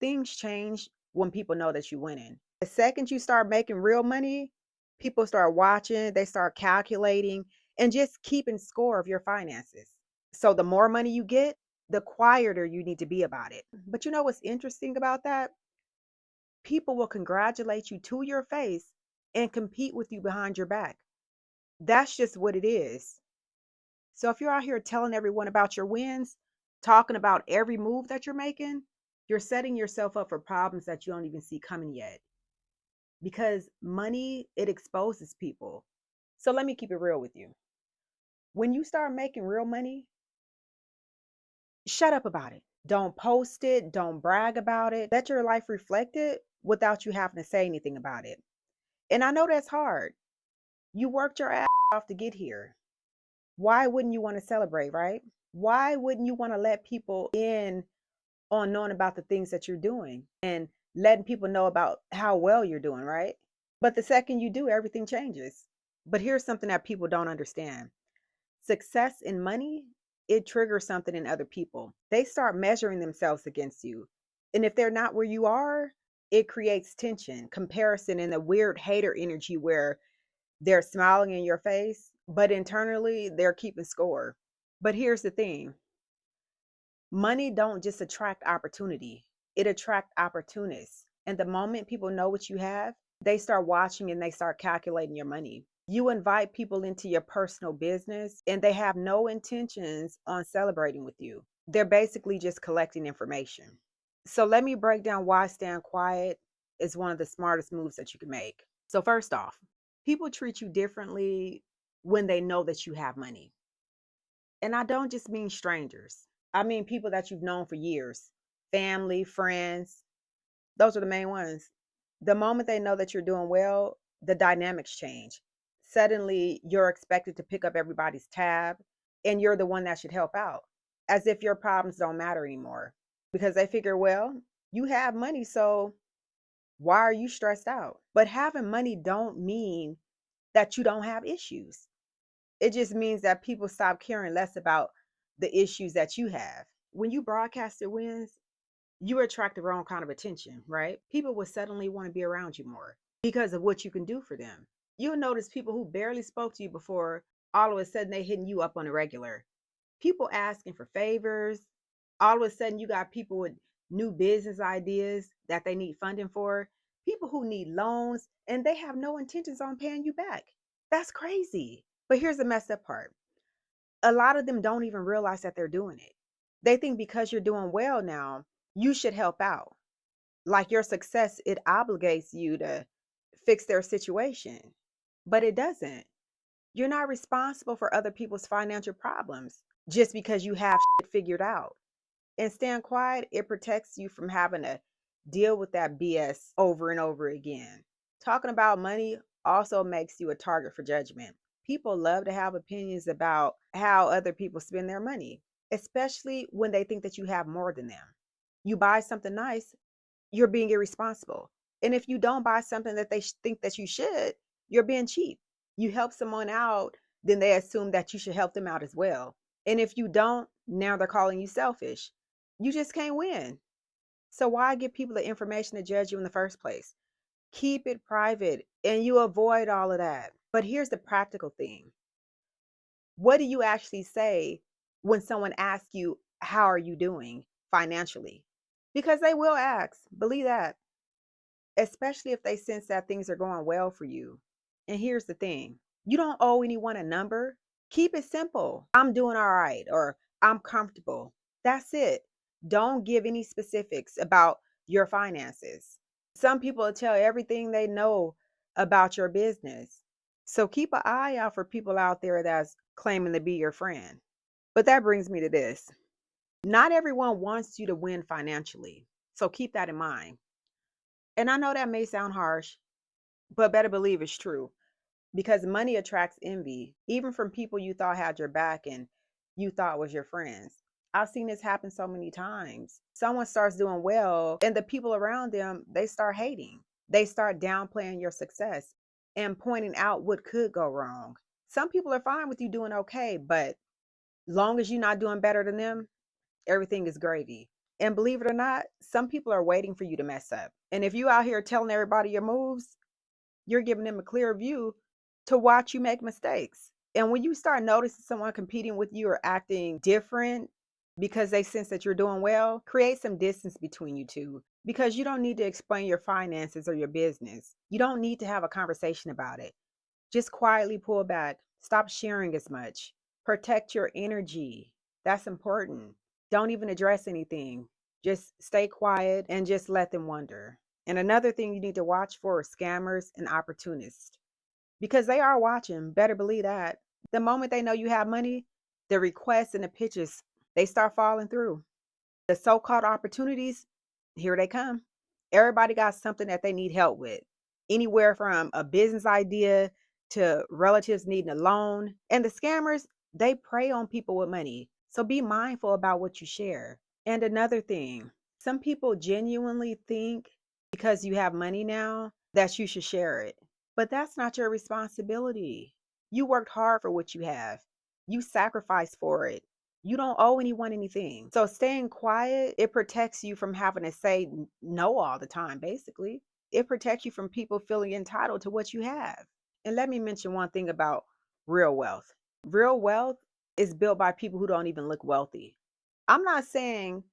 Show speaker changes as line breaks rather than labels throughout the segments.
things change when people know that you're winning. The second you start making real money, people start watching, they start calculating and just keeping score of your finances. So the more money you get, the quieter you need to be about it. But you know what's interesting about that? People will congratulate you to your face and compete with you behind your back. That's just what it is. So if you're out here telling everyone about your wins, talking about every move that you're making, you're setting yourself up for problems that you don't even see coming yet. Because money, it exposes people. So let me keep it real with you. When you start making real money, shut up about it. Don't post it. Don't brag about it. Let your life reflect it without you having to say anything about it. And I know that's hard. You worked your ass off to get here. Why wouldn't you want to celebrate, right? Why wouldn't you want to let people in on knowing about the things that you're doing and letting people know about how well you're doing, right? But the second you do, everything changes. But here's something that people don't understand. Success in money, it triggers something in other people. They start measuring themselves against you. And if they're not where you are, it creates tension, comparison, and a weird hater energy where they're smiling in your face, but internally they're keeping score. But here's the thing. Money don't just attract opportunity. It attract opportunists. And the moment people know what you have, they start watching and they start calculating your money. You invite people into your personal business and they have no intentions on celebrating with you. They're basically just collecting information. So let me break down why staying quiet is one of the smartest moves that you can make. So first off, people treat you differently when they know that you have money. And I don't just mean strangers. I mean people that you've known for years, family, friends. Those are the main ones. The moment they know that you're doing well, the dynamics change. Suddenly, you're expected to pick up everybody's tab and you're the one that should help out, as if your problems don't matter anymore. Because they figure, well, you have money, so why are you stressed out? But having money don't mean that you don't have issues. It just means that people stop caring less about the issues that you have. When you broadcast your wins, you attract the wrong kind of attention, right? People will suddenly want to be around you more because of what you can do for them. You'll notice people who barely spoke to you before, all of a sudden they hitting you up on a regular. People asking for favors. All of a sudden you got people with new business ideas that they need funding for. People who need loans and they have no intentions on paying you back. That's crazy. But here's the messed up part. A lot of them don't even realize that they're doing it. They think because you're doing well now, you should help out. Like your success, it obligates you to fix their situation, but it doesn't. You're not responsible for other people's financial problems just because you have shit figured out. And staying quiet, it protects you from having to deal with that BS over and over again. Talking about money also makes you a target for judgment. People love to have opinions about how other people spend their money, especially when they think that you have more than them. You buy something nice, you're being irresponsible. And if you don't buy something that they think that you should, you're being cheap. You help someone out, then they assume that you should help them out as well. And if you don't, now they're calling you selfish. You just can't win. So why give people the information to judge you in the first place? Keep it private and you avoid all of that. But here's the practical thing. What do you actually say when someone asks you, how are you doing financially? Because they will ask, believe that, especially if they sense that things are going well for you. And here's the thing. You don't owe anyone a number. Keep it simple. I'm doing all right, or I'm comfortable. That's it. Don't give any specifics about your finances. Some people will tell everything they know about your business. So keep an eye out for people out there that's claiming to be your friend. But that brings me to this. Not everyone wants you to win financially. So keep that in mind. And I know that may sound harsh, but better believe it's true because money attracts envy, even from people you thought had your back and you thought was your friends. I've seen this happen so many times. Someone starts doing well, and the people around them, they start hating. They start downplaying your success and pointing out what could go wrong. Some people are fine with you doing okay, but long as you're not doing better than them, everything is gravy. And believe it or not, some people are waiting for you to mess up. And if you out here telling everybody your moves, you're giving them a clear view to watch you make mistakes. And when you start noticing someone competing with you or acting different because they sense that you're doing well, create some distance between you two, because you don't need to explain your finances or your business. You don't need to have a conversation about it. Just quietly pull back. Stop sharing as much. Protect your energy. That's important. Don't even address anything. Just stay quiet and just let them wonder. And another thing you need to watch for are scammers and opportunists, because they are watching. Better believe that. The moment they know you have money, the requests and the pitches, they start falling through. The so-called opportunities, here they come. Everybody got something that they need help with. Anywhere from a business idea to relatives needing a loan. And the scammers, they prey on people with money. So be mindful about what you share. And another thing, some people genuinely think because you have money now that you should share it. But that's not your responsibility. You worked hard for what you have. You sacrificed for it. You don't owe anyone anything. So staying quiet, it protects you from having to say no all the time, basically. It protects you from people feeling entitled to what you have. And let me mention one thing about real wealth. Real wealth is built by people who don't even look wealthy. I'm not saying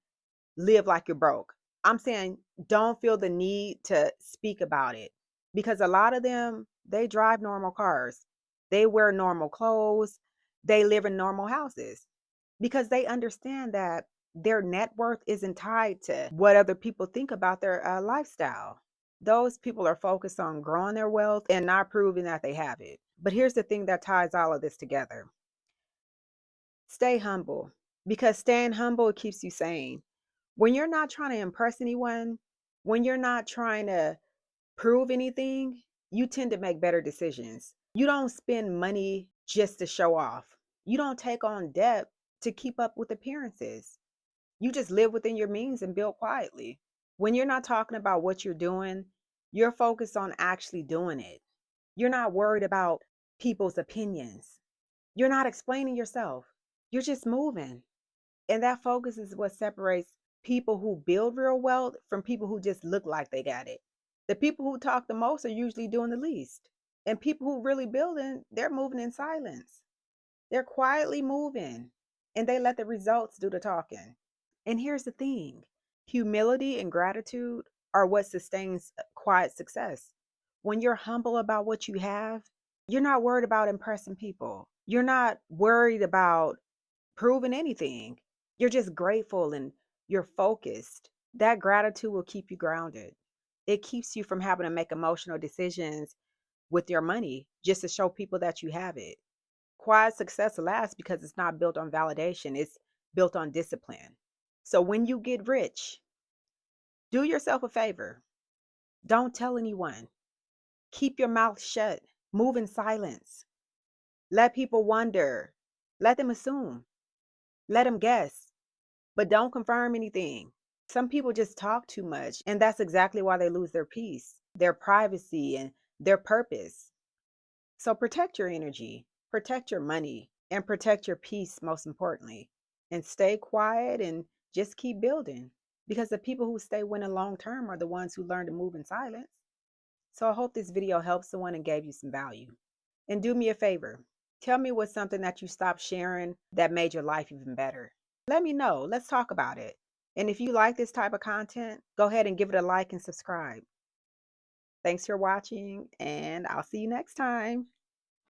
live like you're broke. I'm saying don't feel the need to speak about it, because a lot of them, they drive normal cars, they wear normal clothes, they live in normal houses, because they understand that their net worth isn't tied to what other people think about their lifestyle. Those people are focused on growing their wealth and not proving that they have it. But here's the thing that ties all of this together: stay humble, because staying humble keeps you sane. When you're not trying to impress anyone, when you're not trying to prove anything, you tend to make better decisions. You don't spend money just to show off. You don't take on debt to keep up with appearances. You just live within your means and build quietly. When you're not talking about what you're doing, you're focused on actually doing it. You're not worried about people's opinions. You're not explaining yourself. You're just moving. And that focus is what separates people who build real wealth from people who just look like they got it. The people who talk the most are usually doing the least. And people who really building, they're moving in silence. They're quietly moving and they let the results do the talking. And here's the thing: humility and gratitude are what sustains quiet success. When you're humble about what you have, you're not worried about impressing people. You're not worried about proving anything. You're just grateful and you're focused. That gratitude will keep you grounded. It keeps you from having to make emotional decisions with your money just to show people that you have it. Quiet success lasts because it's not built on validation, it's built on discipline. So when you get rich, do yourself a favor. Don't tell anyone. Keep your mouth shut. Move in silence. Let people wonder. Let them assume. Let them guess. But don't confirm anything. Some people just talk too much, and that's exactly why they lose their peace, their privacy, and their purpose. So protect your energy, protect your money, and protect your peace, most importantly. And stay quiet and just keep building, because the people who stay winning long term are the ones who learn to move in silence. So I hope this video helped someone and gave you some value. And do me a favor, tell me what's something that you stopped sharing that made your life even better. Let me know. Let's talk about it. And if you like this type of content, go ahead and give it a like and subscribe. Thanks for watching, and I'll see you next time.